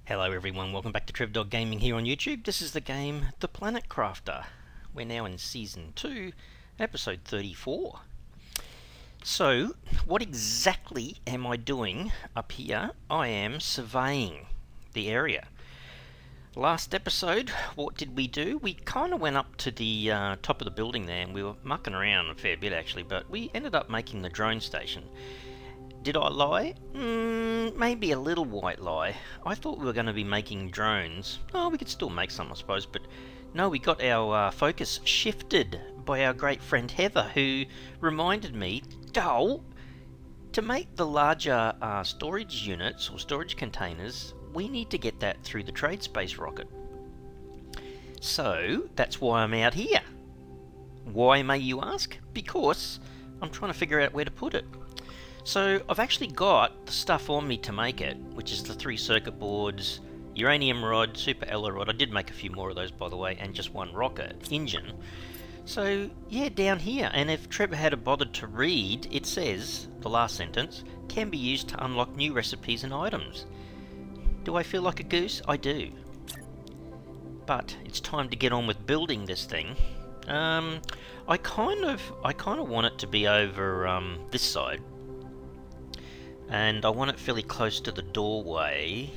Hello everyone, welcome back to TrevDog Gaming here on YouTube. This is the game The Planet Crafter. We're now in Season 2, Episode 34. So, what exactly am I doing up here? I am surveying the area. Last episode, what did we do? We kind of went up to the top of the building there and we were mucking around a fair bit actually, but we ended up making the drone station. Did I lie? Maybe a little white lie. I thought we were going to be making drones. Oh, we could still make some, I suppose, but no, we got our focus shifted by our great friend Heather, who reminded me, to make the larger storage units or storage containers, we need to get that through the trade space rocket. So, that's why I'm out here. Why, may you ask? Because I'm trying to figure out where to put it. So I've actually got the stuff on me to make it, which is the 3 circuit boards, uranium rod, super alloy rod. I did make a few more of those, by the way, and just one rocket engine. So yeah, down here, and if Trevor had bothered to read, it says, the last sentence, can be used to unlock new recipes and items. Do I feel like a goose? I do. But it's time to get on with building this thing. I kind of want it to be over this side. And I want it fairly close to the doorway.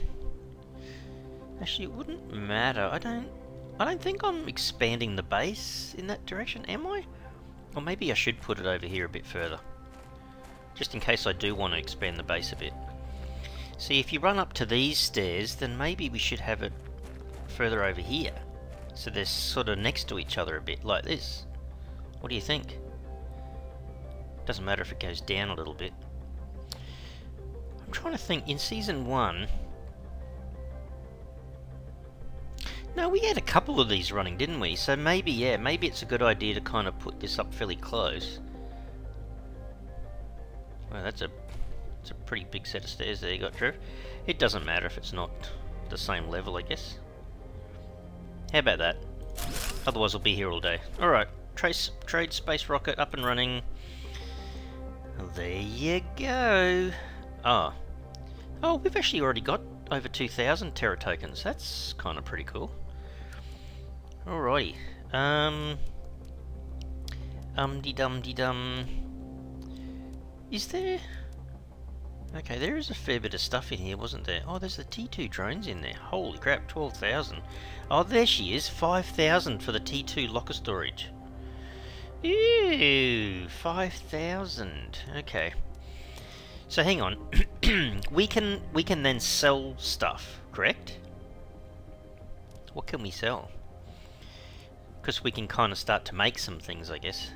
Actually, it wouldn't matter. I don't think I'm expanding the base in that direction, am I? Or maybe I should put it over here a bit further. Just in case I do want to expand the base a bit. See, if you run up to these stairs, then maybe we should have it further over here. So they're sort of next to each other a bit, like this. What do you think? Doesn't matter if it goes down a little bit. I'm trying to think, in Season 1... No, we had a couple of these running, didn't we? So maybe, yeah, maybe it's a good idea to kind of put this up fairly close. Well, it's a pretty big set of stairs there you got, Trev. It doesn't matter if it's not the same level, I guess. How about that? Otherwise I'll be here all day. Alright, trade space rocket up and running. There you go. Oh, we've actually already got over 2,000 Terra tokens. That's kind of pretty cool. Alrighty. Dum-de-dum-de-dum. Is there... Okay, there is a fair bit of stuff in here, wasn't there? Oh, there's the T2 drones in there. Holy crap, 12,000. Oh, there she is. 5,000 for the T2 locker storage. Ew, 5,000. Okay. So hang on, we can then sell stuff, correct? What can we sell? Because we can kind of start to make some things, I guess.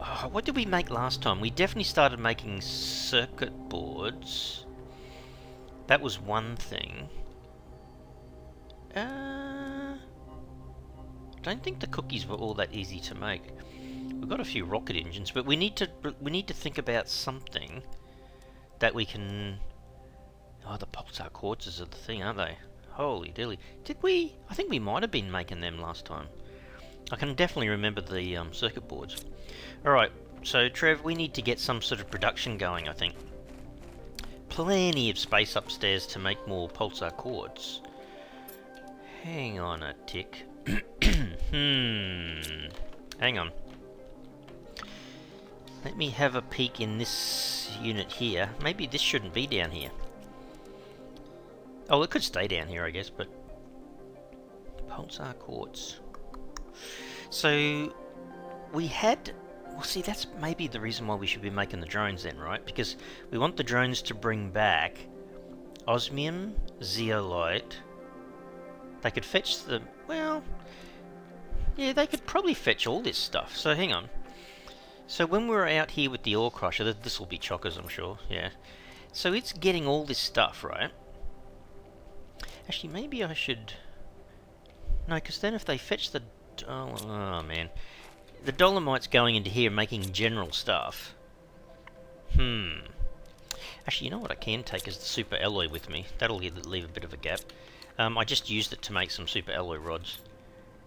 Oh, what did we make last time? We definitely started making circuit boards. That was one thing. I don't think the cookies were all that easy to make. We've got a few rocket engines, but we need to think about something that we can... Oh, the pulsar quartzes are the thing, aren't they? Holy dilly. Did we... I think we might have been making them last time. I can definitely remember the circuit boards. Alright, so Trev, we need to get some sort of production going, I think. Plenty of space upstairs to make more pulsar quartz. Hang on a tick. Hang on. Let me have a peek in this unit here. Maybe this shouldn't be down here. Oh, it could stay down here, I guess, but... Pulsar quartz. So, we had... Well, see, that's maybe the reason why we should be making the drones then, right? Because we want the drones to bring back osmium, zeolite. They could fetch the... Well... Yeah, they could probably fetch all this stuff. So, hang on. So when we're out here with the ore crusher, this will be chockers, I'm sure, yeah. So it's getting all this stuff, right? Actually, maybe I should... No, because then if they fetch the... Oh, man. The dolomite's going into here making general stuff. Actually, you know what I can take is the super alloy with me. That'll leave a bit of a gap. I just used it to make some super alloy rods.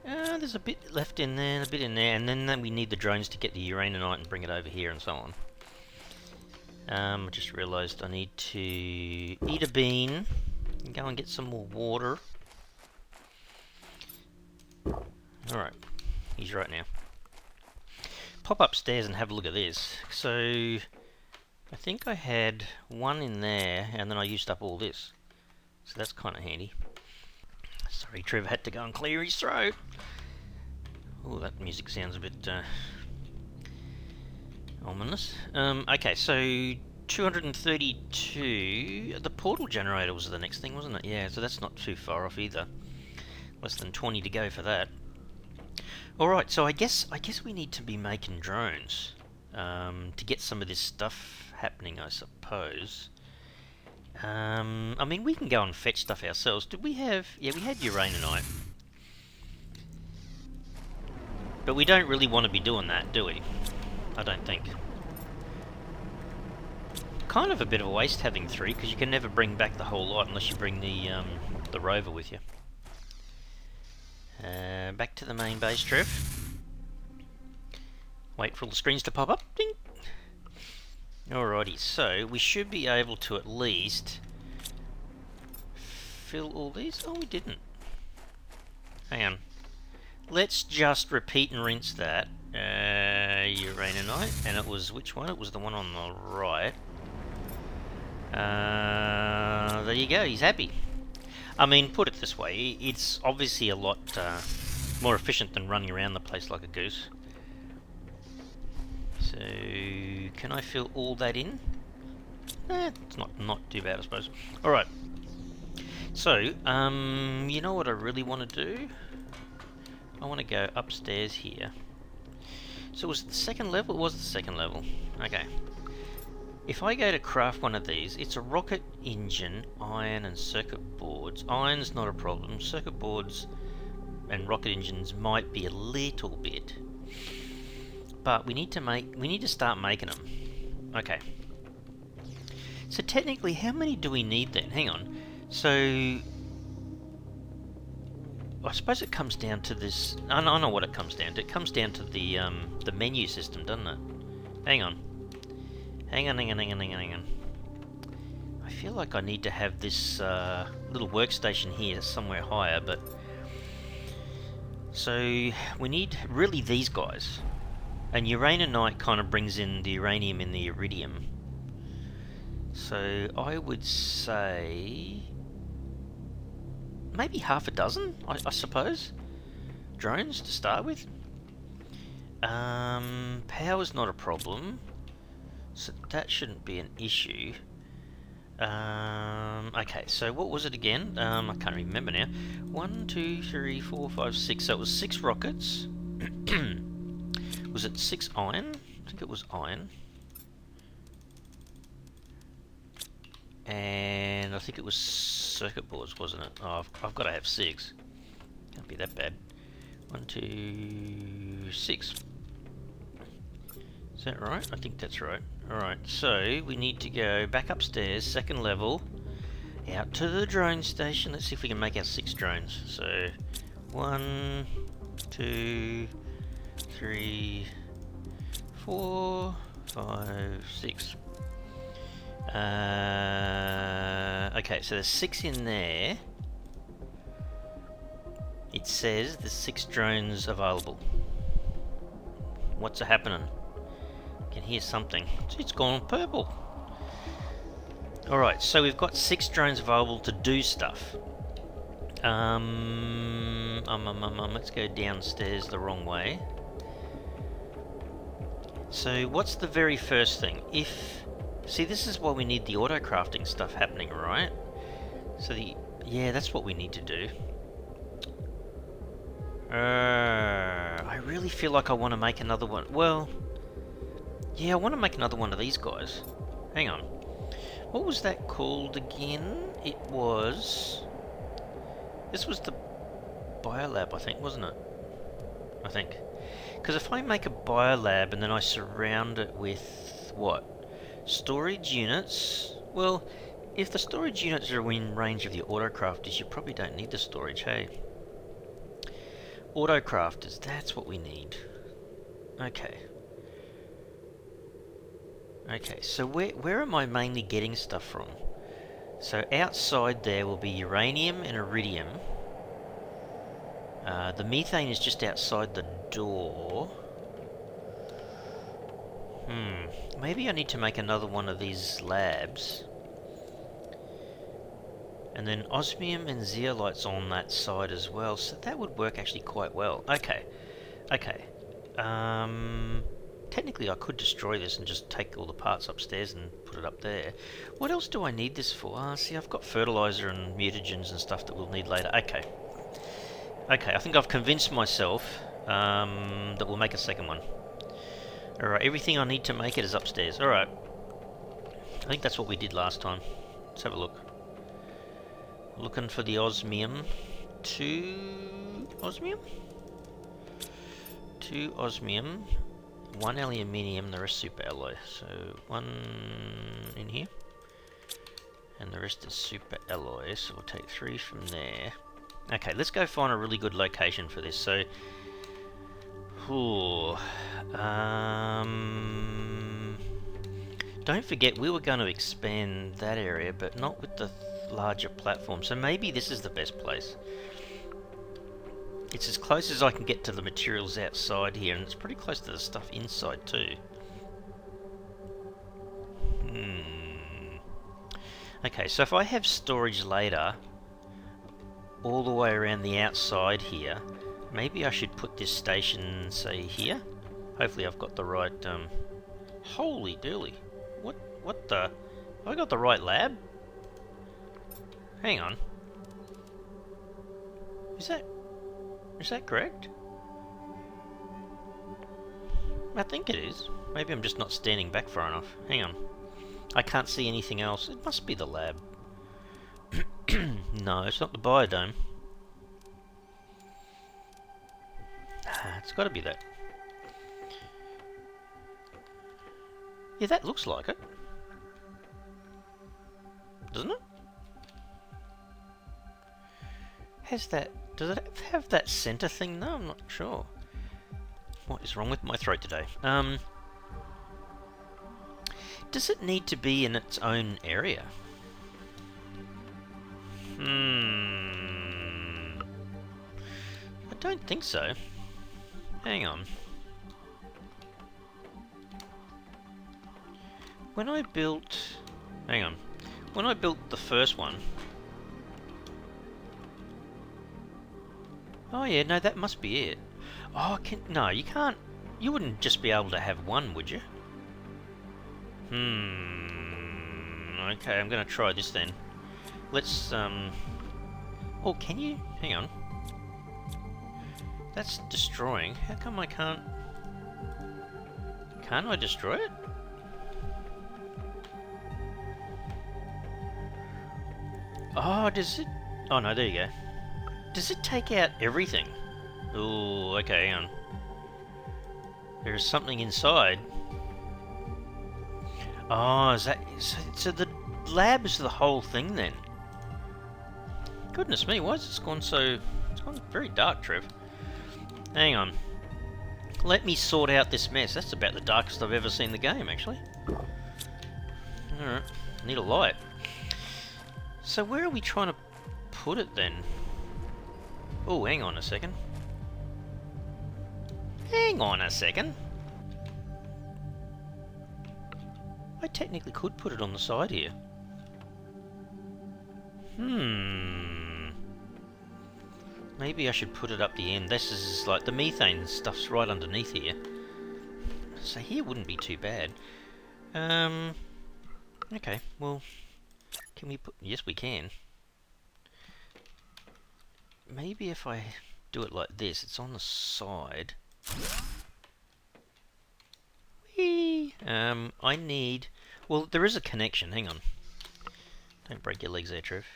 There's a bit left in there, a bit in there, and then we need the drones to get the uraninite and bring it over here and so on. I just realised I need to eat a bean, Go and get some more water. Alright, he's right now. Pop upstairs and have a look at this. So, I think I had one in there, and then I used up all this. So that's kind of handy. Sorry, Trev had to go and clear his throat. Oh, that music sounds a bit ominous. Okay, so 232. The portal generator was the next thing, wasn't it? Yeah, so that's not too far off either. Less than 20 to go for that. Alright, so I guess we need to be making drones to get some of this stuff happening, I suppose. I mean, we can go and fetch stuff ourselves. Did we have... Yeah, we had uraninite. But we don't really want to be doing that, do we? I don't think. Kind of a bit of a waste having 3, because you can never bring back the whole lot unless you bring the rover with you. Back to the main base, Trev. Wait for all the screens to pop up. Ding! Alrighty, so we should be able to at least fill all these. Oh, we didn't. Hang on. Let's just repeat and rinse that. Uraninite, and it was which one? It was the one on the right. There you go, he's happy. I mean, put it this way, it's obviously a lot more efficient than running around the place like a goose. So, can I fill all that in? It's not too bad, I suppose. Alright. So, you know what I really want to do? I want to go upstairs here. So was it the second level? It was the second level. Okay. If I go to craft one of these, it's a rocket engine, iron and circuit boards. Iron's not a problem. Circuit boards and rocket engines might be a little bit. But we need to start making them. Okay. So technically, how many do we need then? Hang on. So I suppose it comes down to this. I know what it comes down to. It comes down to the menu system, doesn't it? Hang on. Hang on. I feel like I need to have this little workstation here somewhere higher, but so we need really these guys. And uraninite kind of brings in the uranium and the iridium. So I would say maybe half a dozen, I suppose, drones to start with. Power's not a problem, so that shouldn't be an issue. Okay, so what was it again? I can't remember now. 1, 2, 3, 4, 5, 6. So it was 6 rockets. Was it 6 iron? I think it was iron. And I think it was circuit boards, wasn't it? Oh, I've got to have 6. Can't be that bad. 1, 2, 6. Is that right? I think that's right. Alright, so we need to go back upstairs, second level, out to the drone station. Let's see if we can make our 6 drones. So, 1, 2, 3, 4, 5, 6. Okay, so there's 6 in there. It says there's 6 drones available. What's happening? I can hear something. It's gone purple. Alright, so we've got 6 drones available to do stuff. Let's go downstairs the wrong way. So what's the very first thing? See, this is why we need the auto-crafting stuff happening, right? So yeah, that's what we need to do. I really feel like I want to make another one. Well, yeah, I want to make another one of these guys. Hang on. What was that called again? It was... This was the biolab, I think, wasn't it? I think. Because if I make a biolab and then I surround it with... what? Storage units? Well, if the storage units are in range of the autocrafters, you probably don't need the storage, hey? Autocrafters, that's what we need. Okay. Okay, so where am I mainly getting stuff from? So outside there will be uranium and iridium. The methane is just outside the door. Maybe I need to make another one of these labs. And then osmium and zeolites on that side as well, so that would work actually quite well. Okay. Technically I could destroy this and just take all the parts upstairs and put it up there. What else do I need this for? See, I've got fertilizer and mutagens and stuff that we'll need later. Okay, I think I've convinced myself that we'll make a second one. Alright, everything I need to make it is upstairs. Alright. I think that's what we did last time. Let's have a look. Looking for the osmium. 2 osmium? 2 osmium. 1 aluminium, the rest super alloy. So 1 in here. And the rest is super alloy. So we'll take 3 from there. Okay, let's go find a really good location for this. So, don't forget we were going to expand that area, but not with the larger platform. So maybe this is the best place. It's as close as I can get to the materials outside here, and it's pretty close to the stuff inside too. Okay, so if I have storage later all the way around the outside here, maybe I should put this station, say, here. Hopefully I've got the right, holy dooly. What the? Have I got the right lab? Hang on. Is that correct? I think it is. Maybe I'm just not standing back far enough. Hang on. I can't see anything else. It must be the lab. No, it's not the biodome. It's got to be that. Yeah, that looks like it. Doesn't it? Does it have that center thing? No, I'm not sure. What is wrong with my throat today? Does it need to be in its own area? I don't think so. Hang on. When I built the first one. Oh yeah, no, that must be it. Oh, no, you can't. You wouldn't just be able to have one, would you? Okay, I'm gonna try this then. Let's, oh, can you? Hang on. That's destroying. How come I can't... Can't I destroy it? Oh, does it... Oh, no, there you go. Does it take out everything? Oh, okay, hang on. There's something inside. Oh, is that... So the lab is the whole thing, then? Goodness me, why has it gone so... It's gone very dark, Trev. Hang on. Let me sort out this mess. That's about the darkest I've ever seen the game, actually. Alright, need a light. So where are we trying to put it, then? Oh, hang on a second. Hang on a second. I technically could put it on the side here. Maybe I should put it up the end. This is like the methane stuff's right underneath here. So here wouldn't be too bad. Okay, well, can we put... Yes, we can. Maybe if I do it like this, it's on the side. Whee! I need... Well, there is a connection. Hang on. Don't break your legs there, Trev.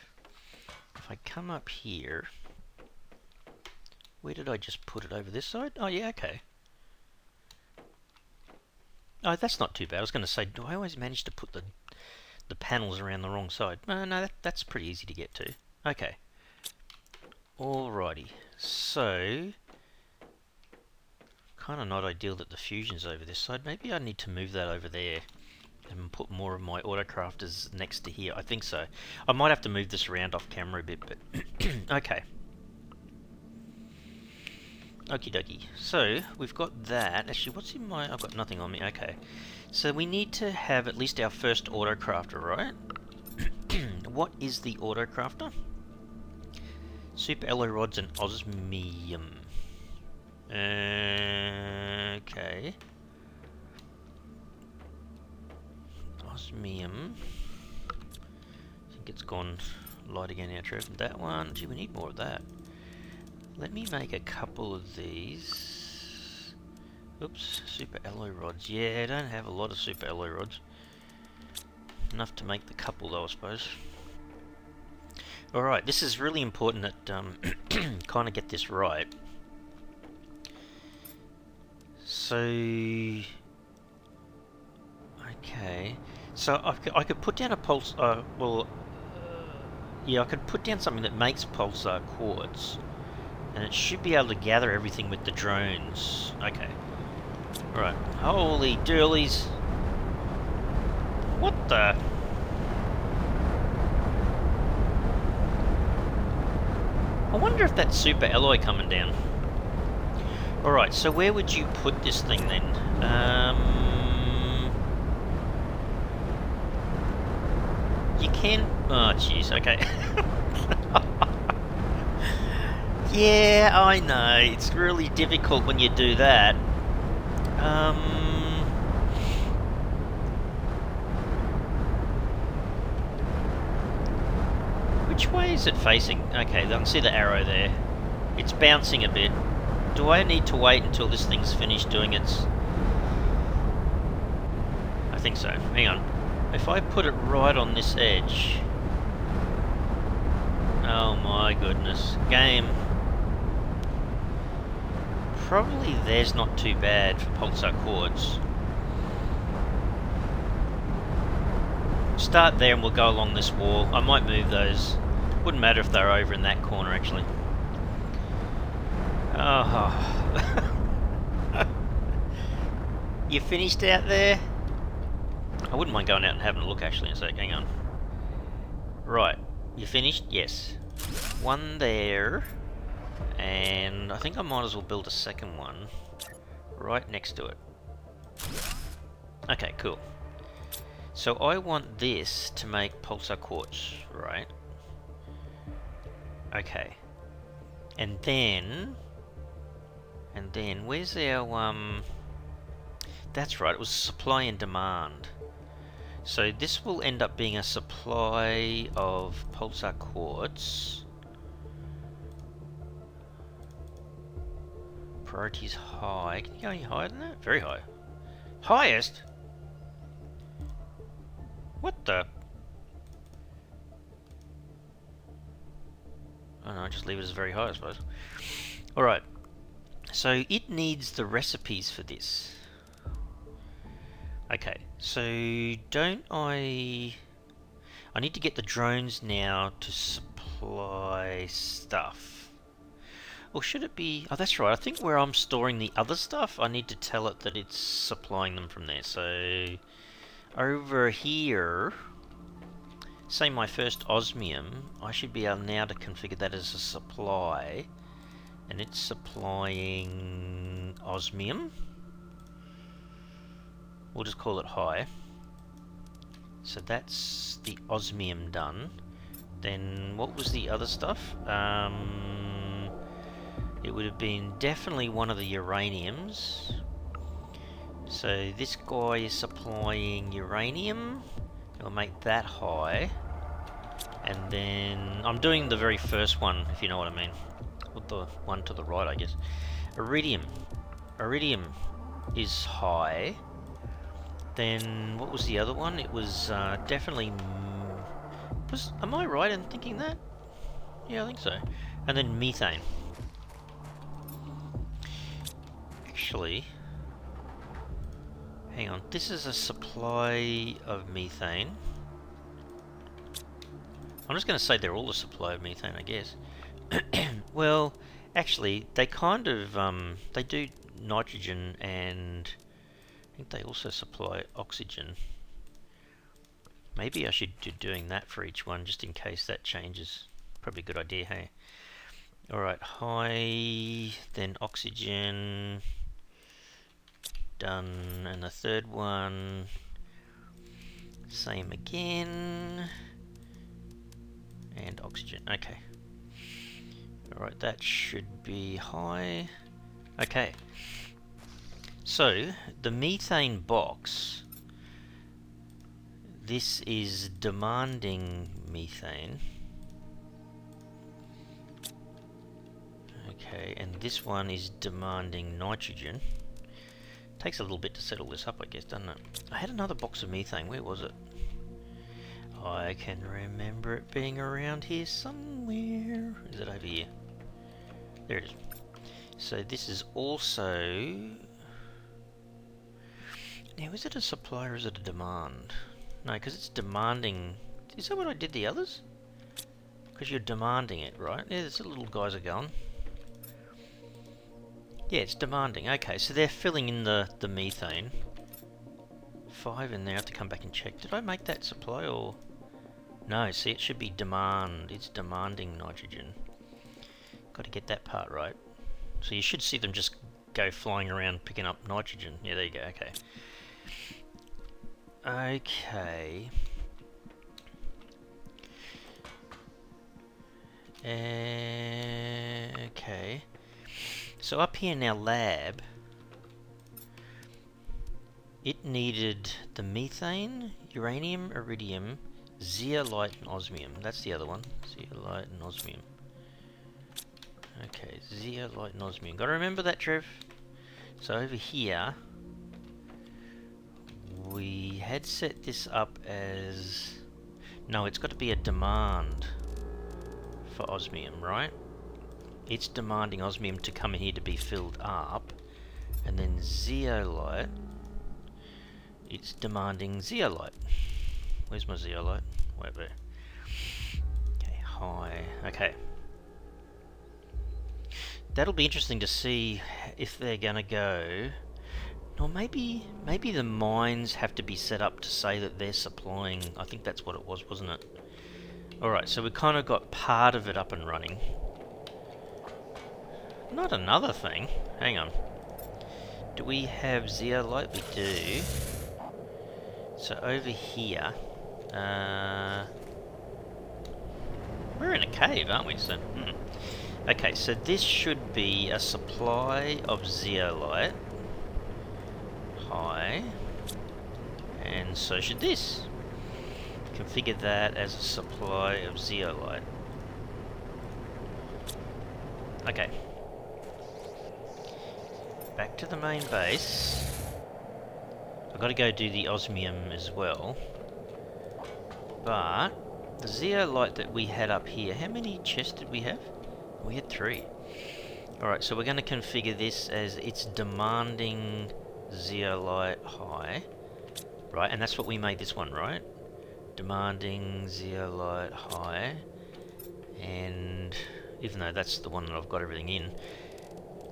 If I come up here... Where did I just put it? Over this side? Oh, yeah, okay. Oh, that's not too bad. I was going to say, do I always manage to put the panels around the wrong side? No, that's pretty easy to get to. Okay. Alrighty. So... Kind of not ideal that the fusion's over this side. Maybe I need to move that over there. and put more of my autocrafters next to here. I think so. I might have to move this around off camera a bit, but okay. Okie dokie. So we've got that. Actually, what's in my... I've got nothing on me. Okay. So we need to have at least our first autocrafter, right? What is the autocrafter? Super alloy rods and osmium. Okay. Osmium. I think it's gone light again now, Trev. That one. Gee, we need more of that. Let me make a couple of these. Oops, super alloy rods. Yeah, I don't have a lot of super alloy rods. Enough to make the couple though, I suppose. Alright, this is really important that kind of get this right. So... Okay. So I could put down a pulse... yeah, I could put down something that makes pulsar quartz. And it should be able to gather everything with the drones. Okay. Right. Holy doolies. What the... I wonder if that's super alloy coming down. Alright, so where would you put this thing then? You can... Oh, jeez, okay. Yeah, I know. It's really difficult when you do that. Which way is it facing? Okay, I can see the arrow there. It's bouncing a bit. Do I need to wait until this thing's finished doing its... I think so. Hang on. If I put it right on this edge... Oh my goodness. Game. Probably there's not too bad for pulsar quartz. Start there and we'll go along this wall. I might move those. Wouldn't matter if they're over in that corner actually. Oh. You finished out there? I wouldn't mind going out and having a look actually in a sec. Hang on. Right. You finished? Yes. One there. And I think I might as well build a second one right next to it. Okay, cool. So I want this to make pulsar quartz, right? Okay. And then where's our that's right, it was supply and demand. So this will end up being a supply of pulsar quartz. Priority's high. Can you go any higher than that? Very high. Highest? What the? Oh no, just leave it as very high, I suppose. Alright. So it needs the recipes for this. Okay, so don't I need to get the drones now to supply stuff. Or should it be... Oh, that's right. I think where I'm storing the other stuff, I need to tell it that it's supplying them from there. So over here, say my first osmium, I should be able now to configure that as a supply. And it's supplying osmium. We'll just call it high. So that's the osmium done. Then what was the other stuff? It would have been definitely one of the uraniums. So this guy is supplying uranium. I'll make that high. And then I'm doing the very first one, if you know what I mean. Or the one to the right, I guess. Iridium. Iridium is high. Then what was the other one? It was definitely... am I right in thinking that? Yeah, I think so. And then methane. Actually, hang on. This is a supply of methane. I'm just going to say they're all a supply of methane, I guess. Well, actually, they kind of they do nitrogen and I think they also supply oxygen. Maybe I should do doing that for each one, just in case that changes. Probably a good idea, hey? Alright, high, then oxygen, done, and the third one, same again, and oxygen, okay. Alright, that should be high. Okay, so the methane box, this is demanding methane. Okay, and this one is demanding nitrogen. Takes a little bit to settle this up, I guess, doesn't it? I had another box of methane. Where was it? I can remember it being around here somewhere. Is it over here? There it is. So this is also... Now, is it a supply or is it a demand? No, because it's demanding... Is that what I did the others? Because you're demanding it, right? Yeah, the little guys are going. Yeah, it's demanding. Okay, so they're filling in the methane. 5 in there. I have to come back and check. Did I make that supply or... No, see, it should be demand. It's demanding nitrogen. Got to get that part right. So you should see them just go flying around picking up nitrogen. Yeah, there you go. Okay. Okay. Okay. So up here in our lab, it needed the methane, uranium, iridium, zeolite and osmium. That's the other one. Zeolite and osmium. Okay, zeolite and osmium. Gotta remember that, Trev. So over here, we had set this up as... No, it's got to be a demand for osmium, right? It's demanding osmium to come in here to be filled up. And then zeolite, it's demanding zeolite. Where's my zeolite? Wait there. Okay, high. Okay. That'll be interesting to see if they're gonna go... Or maybe the mines have to be set up to say that they're supplying... I think that's what it was, wasn't it? Alright, so we kind of got part of it up and running. Not another thing. Hang on. Do we have zeolite? We do. So over here... we're in a cave, aren't we? So, okay, so this should be a supply of zeolite. High. And so should this. Configure that as a supply of zeolite. Okay. Back to the main base. I've got to go do the osmium as well. But the zeolite that we had up here, how many chests did we have? We had 3. Alright, so we're going to configure this as it's demanding zeolite high. Right, and that's what we made this one, right? Demanding zeolite high. And even though that's the one that I've got everything in,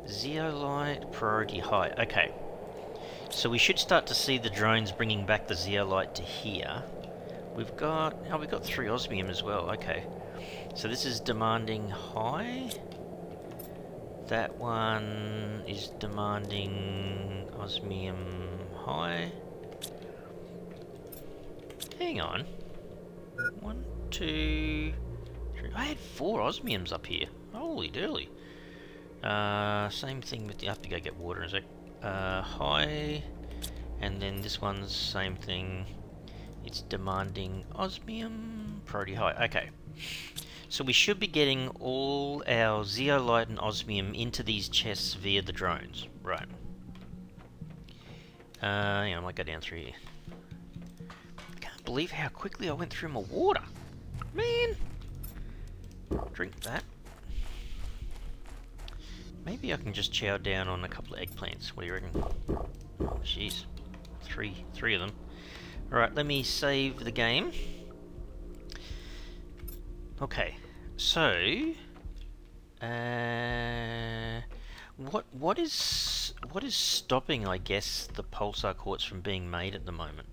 zeolite priority high. Okay, so we should start to see the drones bringing back the zeolite to here. We've got 3 osmium as well. Okay, so this is demanding high. That one is demanding osmium high. Hang on. 1, 2, 3. I had 4 osmiums up here. Holy dooly. Same thing with the... I have to go get water in a sec. High. And then this one's same thing. It's demanding osmium. Priority high. Okay. So we should be getting all our zeolite and osmium into these chests via the drones. Right. Yeah, I might go down through here. Can't believe how quickly I went through my water. Man! Drink that. Maybe I can just chow down on a couple of eggplants. What do you reckon? Oh, jeez. Three of them. Alright, let me save the game. Okay, so... What is stopping, I guess, the pulsar quartz from being made at the moment?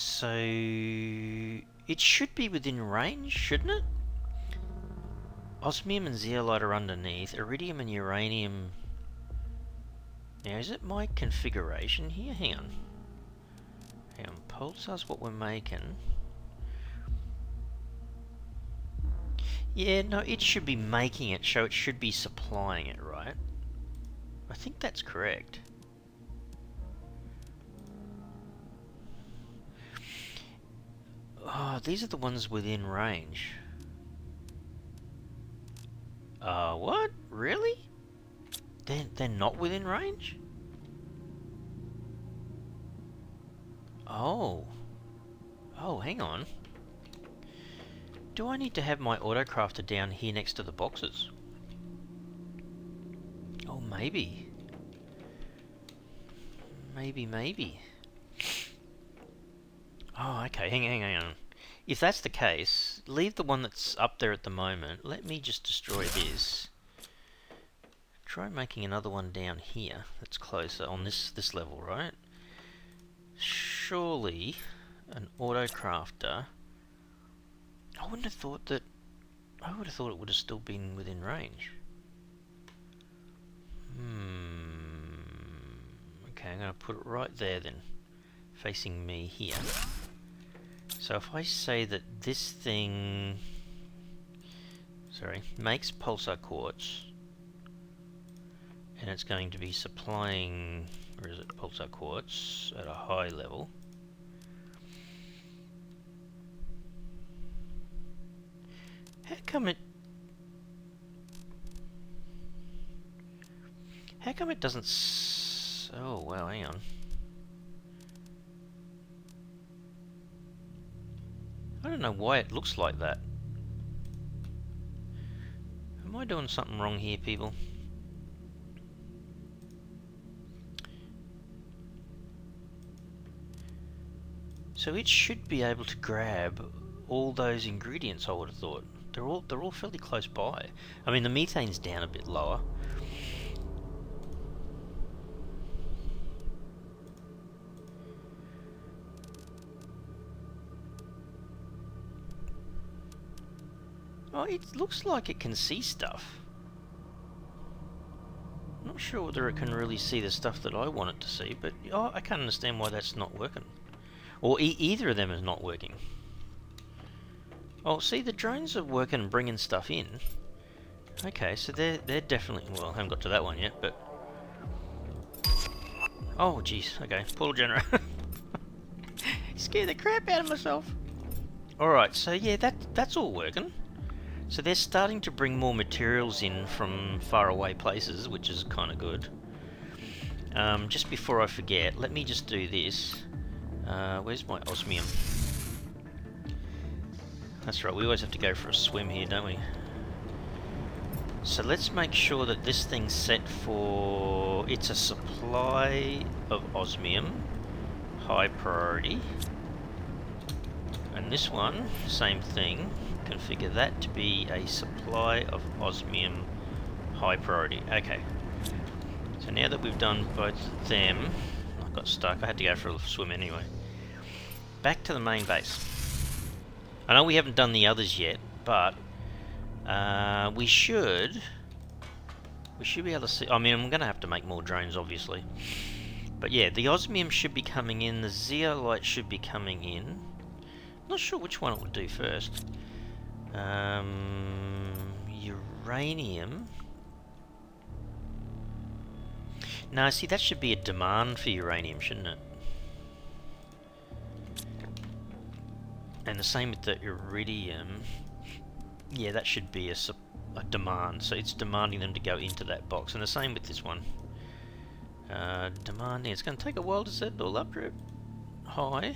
So it should be within range, shouldn't it? Osmium and zeolite are underneath. Iridium and uranium. Now, is it my configuration here? Hang on. Hang on. Pulsar's what we're making. Yeah, no, it should be making it, so it should be supplying it, right? I think that's correct. Oh, these are the ones within range. What? Really? They're not within range? Oh. Oh, hang on. Do I need to have my autocrafter down here next to the boxes? Oh, maybe. Maybe. Oh, okay, hang on. If that's the case, leave the one that's up there at the moment. Let me just destroy this. Try making another one down here that's closer on this level, right? Surely an autocrafter. I wouldn't have thought that. I would have thought it would have still been within range. Okay, I'm going to put it right there then, facing me here. So if I say that this thing, makes pulsar quartz, and it's going to be supplying, where is it, pulsar quartz at a high level. How come it doesn't oh, well, hang on. I don't know why it looks like that. Am I doing something wrong here, people? So it should be able to grab all those ingredients, I would have thought. They're all fairly close by. I mean, the methane's down a bit lower. Oh, it looks like it can see stuff. I'm not sure whether it can really see the stuff that I want it to see, but I can't understand why that's not working. Or either of them is not working. Oh, see, the drones are working and bringing stuff in. Okay, so they're definitely... Well, I haven't got to that one yet, but... Oh, jeez. Okay, portal generator. Scared the crap out of myself. Alright, so yeah, that's all working. So they're starting to bring more materials in from faraway places, which is kind of good. Just before I forget, let me just do this. Where's my osmium? That's right, we always have to go for a swim here, don't we? So let's make sure that this thing's set for... It's a supply of osmium, high priority. And this one, same thing. Configure that to be a supply of osmium, high priority. Okay. So now that we've done both of them, I got stuck. I had to go for a swim anyway. Back to the main base. I know we haven't done the others yet, but we should be able to see. I mean, I'm going to have to make more drones, obviously. But yeah, the osmium should be coming in. The zeolite should be coming in. Not sure which one it would do first. Uranium. No, see, that should be a demand for uranium, shouldn't it? And the same with the iridium. Yeah, that should be a demand. So it's demanding them to go into that box. And the same with this one. Demanding. It's going to take a while to set it all up. High.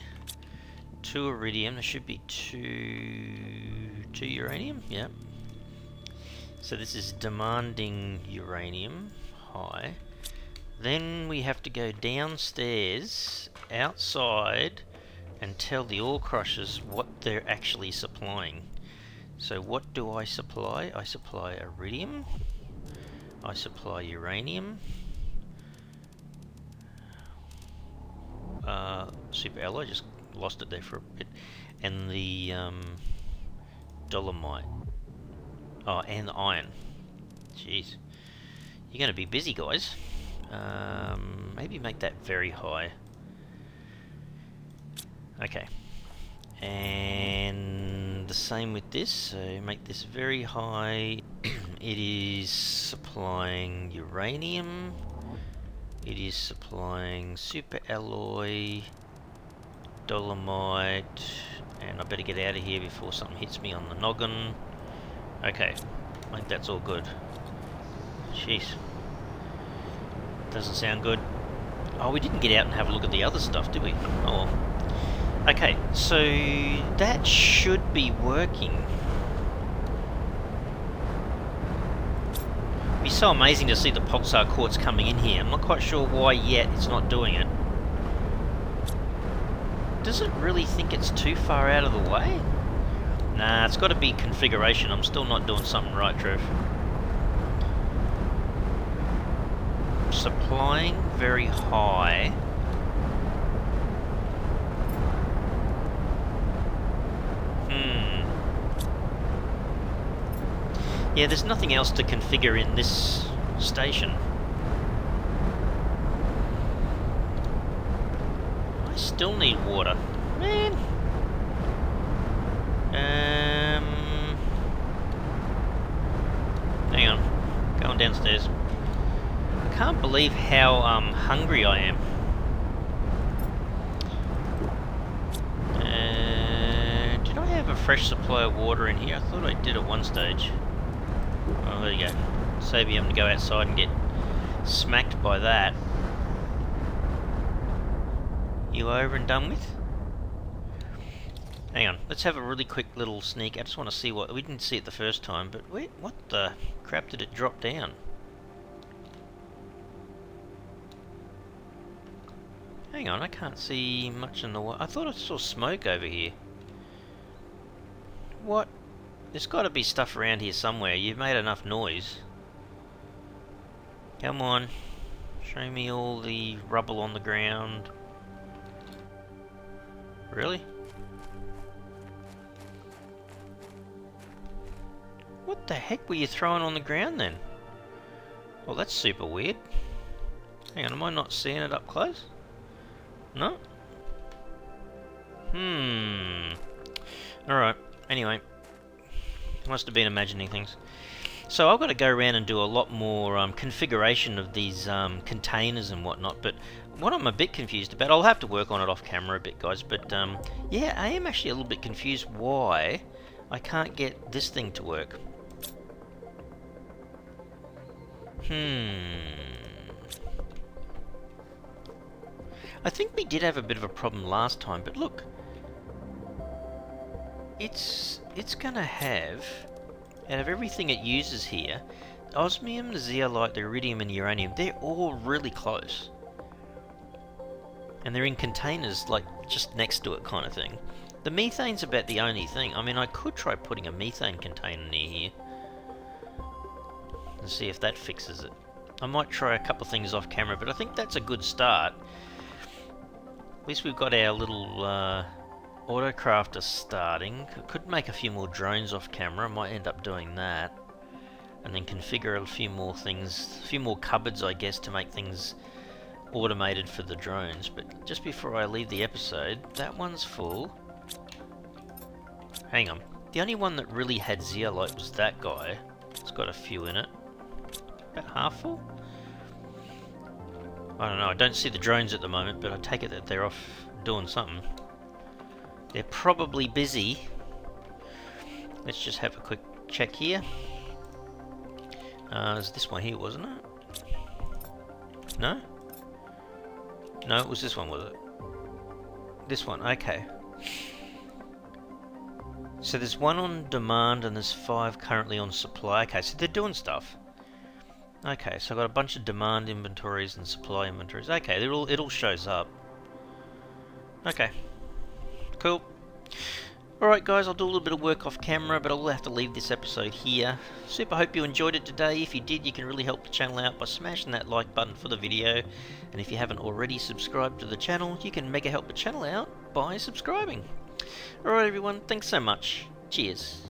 2 iridium. There should be 2 uranium. Yep. So this is demanding uranium. High. Then we have to go downstairs, outside, and tell the ore crushers what they're actually supplying. So what do I supply? I supply iridium. I supply uranium. Super alloy, just lost it there for a bit. And the dolomite. Oh, and the iron. Jeez. You're going to be busy, guys. Maybe make that very high. Okay. And the same with this. So make this very high. It is supplying uranium. It is supplying super alloy, dolomite, and I better get out of here before something hits me on the noggin. Okay, I think that's all good. Jeez. Doesn't sound good. Oh, we didn't get out and have a look at the other stuff, did we? Oh well. Okay, so that should be working. It'd be so amazing to see the pulsar quartz coming in here. I'm not quite sure why yet it's not doing it. Does it really think it's too far out of the way? Nah, it's got to be configuration. I'm still not doing something right, Trev. Supplying very high. Yeah, there's nothing else to configure in this station. I still need water. Man. Hang on. Going downstairs. I can't believe how hungry I am. Did I have a fresh supply of water in here? I thought I did at one stage. Oh, there you go. Save you having to go outside and get smacked by that. You over and done with? Hang on, let's have a really quick little sneak. I just want to see what... We didn't see it the first time, but wait, what the crap did it drop down? Hang on, I can't see much in the way. I thought I saw smoke over here. What? There's got to be stuff around here somewhere. You've made enough noise. Come on. Show me all the rubble on the ground. Really? What the heck were you throwing on the ground then? Well, that's super weird. Hang on, am I not seeing it up close? No? Alright, anyway. Must have been imagining things. So I've got to go around and do a lot more configuration of these containers and whatnot, but what I'm a bit confused about, I'll have to work on it off camera a bit, guys, but yeah, I am actually a little bit confused why I can't get this thing to work. I think we did have a bit of a problem last time, but look, it's gonna have, out of everything it uses here, osmium, the zeolite, the iridium and uranium, they're all really close. And they're in containers, like, just next to it kind of thing. The methane's about the only thing. I mean, I could try putting a methane container near here and see if that fixes it. I might try a couple of things off camera, but I think that's a good start. At least we've got our little autocrafter starting. I could make a few more drones off camera. I might end up doing that. And then configure a few more things, a few more cupboards, I guess, to make things automated for the drones. But just before I leave the episode, that one's full. Hang on. The only one that really had zeolite was that guy. It's got a few in it. About half full? I don't know, I don't see the drones at the moment, but I take it that they're off doing something. They're probably busy. Let's just have a quick check here. It's this one here, wasn't it? No? No, it was this one, was it? This one, okay. So there's one on demand and there's 5 currently on supply. Okay, so they're doing stuff. Okay, so I've got a bunch of demand inventories and supply inventories. Okay, it all shows up. Okay, cool. Alright guys, I'll do a little bit of work off camera, but I'll have to leave this episode here. Super hope you enjoyed it today. If you did, you can really help the channel out by smashing that like button for the video. And if you haven't already subscribed to the channel, you can mega help the channel out by subscribing. Alright everyone, thanks so much. Cheers.